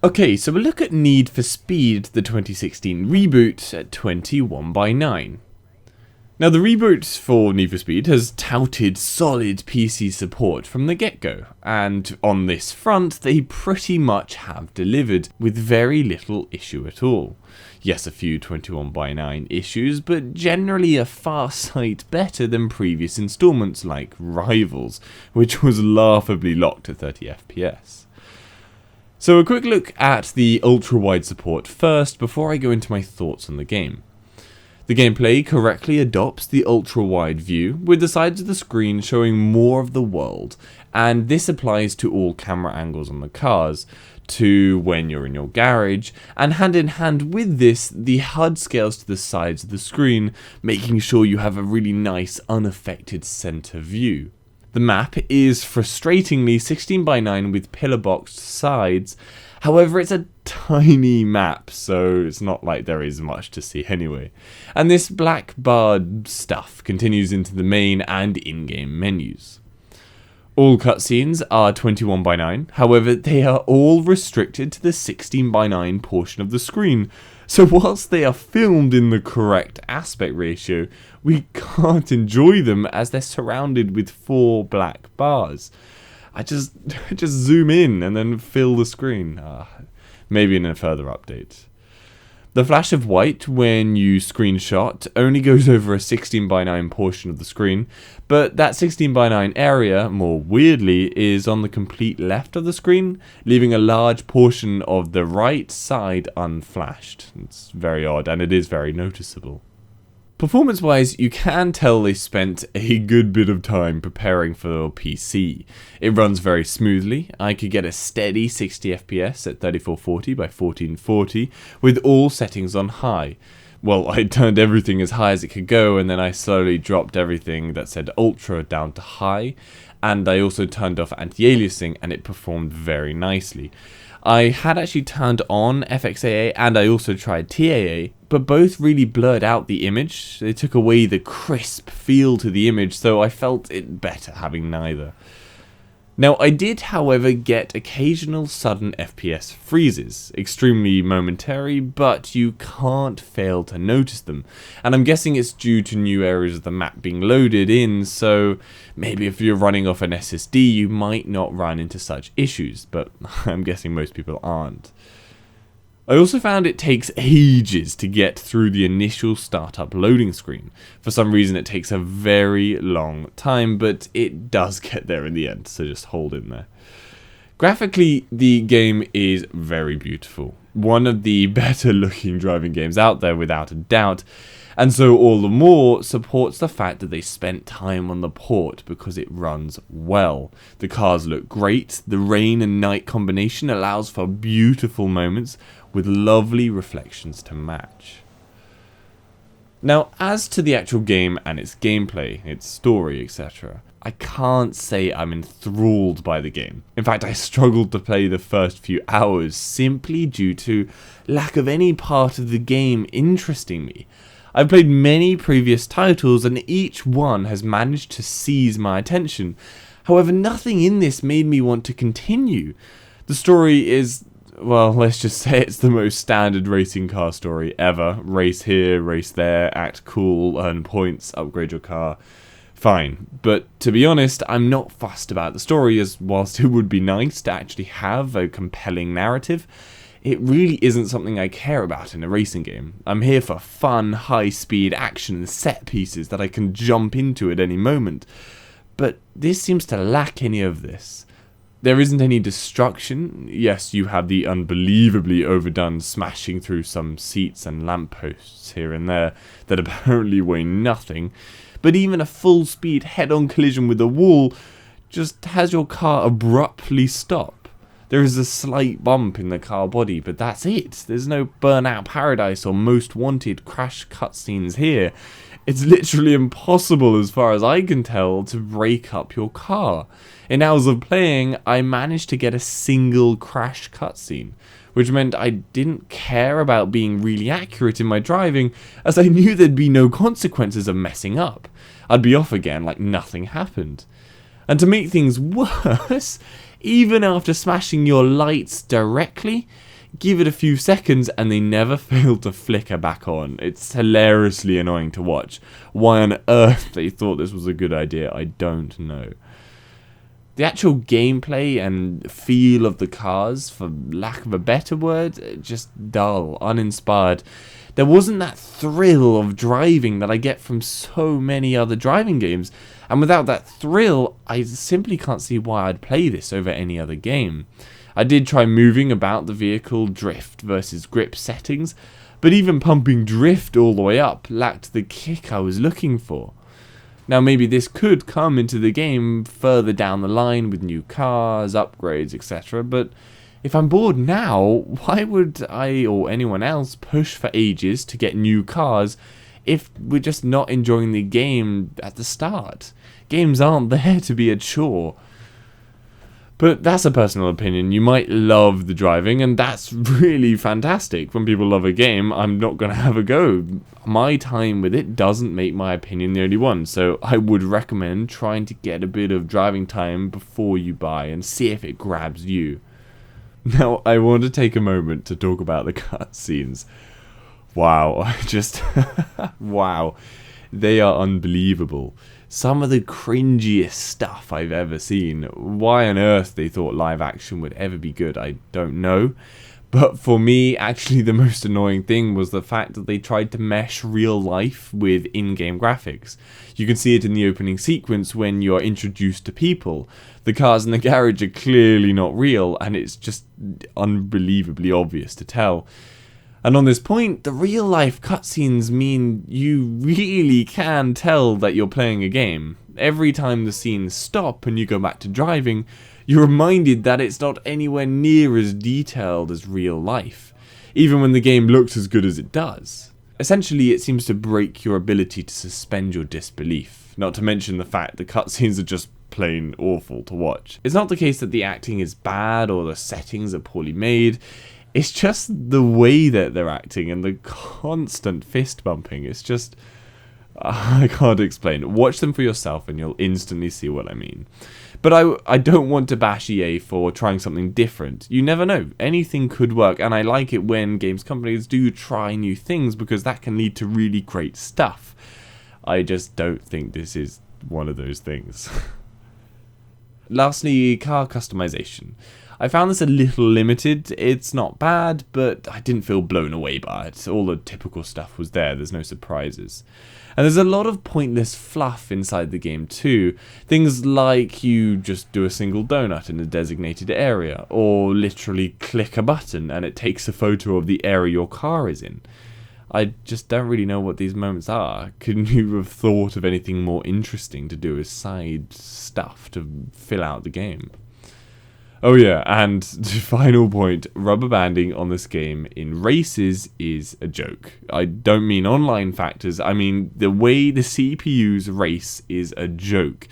Okay, so we'll look at Need for Speed, the 2016 reboot at 21:9. Now, the reboot for Need for Speed has touted solid PC support from the get-go, and on this front, they pretty much have delivered, with very little issue at all. Yes, a few 21:9 issues, but generally a far sight better than previous installments like Rivals, which was laughably locked at 30 FPS. So a quick look at the ultra-wide support first, before I go into my thoughts on the game. The gameplay correctly adopts the ultra-wide view, with the sides of the screen showing more of the world, and this applies to all camera angles on the cars, to when you're in your garage, and hand in hand with this, the HUD scales to the sides of the screen, making sure you have a really nice unaffected center view. The map is frustratingly 16:9 with pillar-boxed sides, however it's a tiny map, so it's not like there is much to see anyway. And this black barred stuff continues into the main and in-game menus. All cutscenes are 21:9, however they are all restricted to the 16:9 portion of the screen, so whilst they are filmed in the correct aspect ratio, we can't enjoy them as they're surrounded with 4 black bars. I just zoom in and then fill the screen. Maybe in a further update. The flash of white when you screenshot only goes over a 16:9 portion of the screen, but that 16:9 area, more weirdly, is on the complete left of the screen, leaving a large portion of the right side unflashed. It's very odd, and it is very noticeable. Performance-wise, you can tell they spent a good bit of time preparing for the PC. It runs very smoothly. I could get a steady 60 FPS at 3440 by 1440 with all settings on high. Well, I turned everything as high as it could go, and then I slowly dropped everything that said ultra down to high, and I also turned off anti-aliasing, and it performed very nicely. I had actually turned on FXAA and I also tried TAA, but both really blurred out the image. They took away the crisp feel to the image, so I felt it better having neither. Now, I did, however, get occasional sudden FPS freezes, extremely momentary, but you can't fail to notice them, and I'm guessing it's due to new areas of the map being loaded in, so maybe if you're running off an SSD you might not run into such issues, but I'm guessing most people aren't. I also found it takes ages to get through the initial startup loading screen. For some reason it takes a very long time, but it does get there in the end, so just hold in there. Graphically, the game is very beautiful. One of the better looking driving games out there without a doubt, and so all the more supports the fact that they spent time on the port because it runs well. The cars look great, the rain and night combination allows for beautiful moments with lovely reflections to match. Now, as to the actual game and its gameplay, its story, etc., I can't say I'm enthralled by the game. In fact, I struggled to play the first few hours simply due to lack of any part of the game interesting me. I've played many previous titles and each one has managed to seize my attention. However, nothing in this made me want to continue. The story is, well, let's just say it's the most standard racing car story ever. Race here, race there, act cool, earn points, upgrade your car. Fine, but to be honest, I'm not fussed about the story, as whilst it would be nice to actually have a compelling narrative, it really isn't something I care about in a racing game. I'm here for fun, high-speed action and set pieces that I can jump into at any moment, but this seems to lack any of this. There isn't any destruction. Yes, you have the unbelievably overdone smashing through some seats and lampposts here and there that apparently weigh nothing, but even a full-speed head-on collision with a wall just has your car abruptly stop. There is a slight bump in the car body, but that's it. There's no Burnout Paradise or Most Wanted crash cutscenes here. It's literally impossible, as far as I can tell, to break up your car. In hours of playing, I managed to get a single crash cutscene, which meant I didn't care about being really accurate in my driving, as I knew there'd be no consequences of messing up. I'd be off again like nothing happened. And to make things worse, even after smashing your lights directly. Give it a few seconds and they never fail to flicker back on. It's hilariously annoying to watch. Why on earth they thought this was a good idea, I don't know. The actual gameplay and feel of the cars, for lack of a better word, just dull, uninspired. There wasn't that thrill of driving that I get from so many other driving games, and without that thrill, I simply can't see why I'd play this over any other game. I did try moving about the vehicle drift versus grip settings, but even pumping drift all the way up lacked the kick I was looking for. Now maybe this could come into the game further down the line with new cars, upgrades, etc. But if I'm bored now, why would I or anyone else push for ages to get new cars if we're just not enjoying the game at the start? Games aren't there to be a chore. But that's a personal opinion. You might love the driving, and that's really fantastic. When people love a game, I'm not going to have a go. My time with it doesn't make my opinion the only one, so I would recommend trying to get a bit of driving time before you buy and see if it grabs you. Now, I want to take a moment to talk about the cutscenes. Wow, wow. They are unbelievable. Some of the cringiest stuff I've ever seen. Why on earth they thought live action would ever be good, I don't know. But for me, actually the most annoying thing was the fact that they tried to mesh real life with in-game graphics. You can see it in the opening sequence when you are introduced to people. The cars in the garage are clearly not real, and it's just unbelievably obvious to tell. And on this point, the real-life cutscenes mean you really can tell that you're playing a game. Every time the scenes stop and you go back to driving, you're reminded that it's not anywhere near as detailed as real life, even when the game looks as good as it does. Essentially, it seems to break your ability to suspend your disbelief, not to mention the fact the cutscenes are just plain awful to watch. It's not the case that the acting is bad or the settings are poorly made. It's just the way that they're acting and the constant fist bumping. It's just... I can't explain. Watch them for yourself and you'll instantly see what I mean. But I don't want to bash EA for trying something different. You never know. Anything could work, and I like it when games companies do try new things because that can lead to really great stuff. I just don't think this is one of those things. Lastly, car customization. I found this a little limited. It's not bad, but I didn't feel blown away by it. All the typical stuff was there, there's no surprises. And there's a lot of pointless fluff inside the game too. Things like you just do a single donut in a designated area, or literally click a button and it takes a photo of the area your car is in. I just don't really know what these moments are. Couldn't you have thought of anything more interesting to do as side stuff to fill out the game? Oh yeah, and the final point, rubber banding on this game in races is a joke. I don't mean online factors, I mean the way the CPUs race is a joke.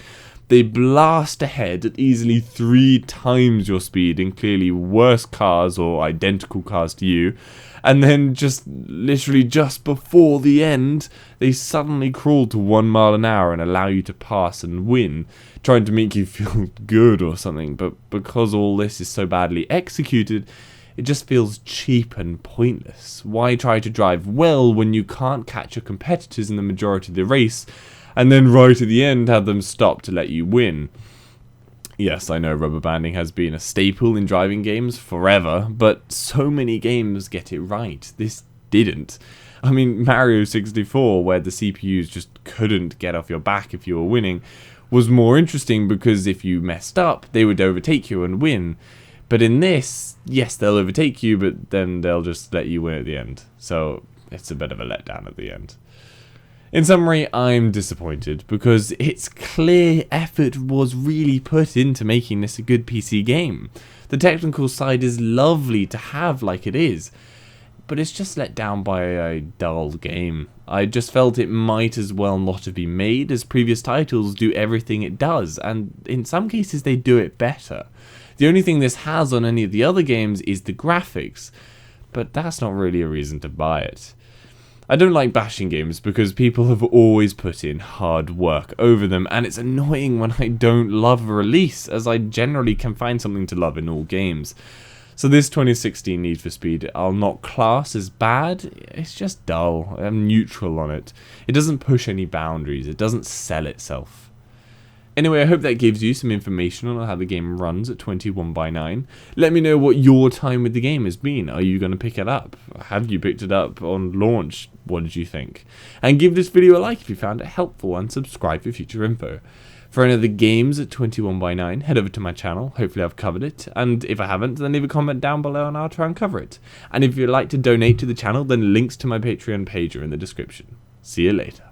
They blast ahead at easily 3 times your speed in clearly worse cars or identical cars to you, and then just literally just before the end, they suddenly crawl to 1 mile an hour and allow you to pass and win, trying to make you feel good or something. But because all this is so badly executed, it just feels cheap and pointless. Why try to drive well when you can't catch your competitors in the majority of the race, and then right at the end have them stop to let you win? Yes, I know rubber banding has been a staple in driving games forever, but so many games get it right. This didn't. I mean, Mario 64, where the CPUs just couldn't get off your back if you were winning, was more interesting because if you messed up, they would overtake you and win. But in this, yes, they'll overtake you, but then they'll just let you win at the end. So it's a bit of a letdown at the end. In summary, I'm disappointed because its clear effort was really put into making this a good PC game. The technical side is lovely to have like it is, but it's just let down by a dull game. I just felt it might as well not have been made, as previous titles do everything it does, and in some cases they do it better. The only thing this has on any of the other games is the graphics, but that's not really a reason to buy it. I don't like bashing games because people have always put in hard work over them, and it's annoying when I don't love a release, as I generally can find something to love in all games. So this 2016 Need for Speed I'll not class as bad, it's just dull. I'm neutral on it. It doesn't push any boundaries, it doesn't sell itself. Anyway, I hope that gives you some information on how the game runs at 21:9. Let me know what your time with the game has been. Are you going to pick it up? Have you picked it up on launch? What did you think? And give this video a like if you found it helpful, and subscribe for future info. For any other games at 21:9, head over to my channel. Hopefully I've covered it. And if I haven't, then leave a comment down below and I'll try and cover it. And if you'd like to donate to the channel, then links to my Patreon page are in the description. See you later.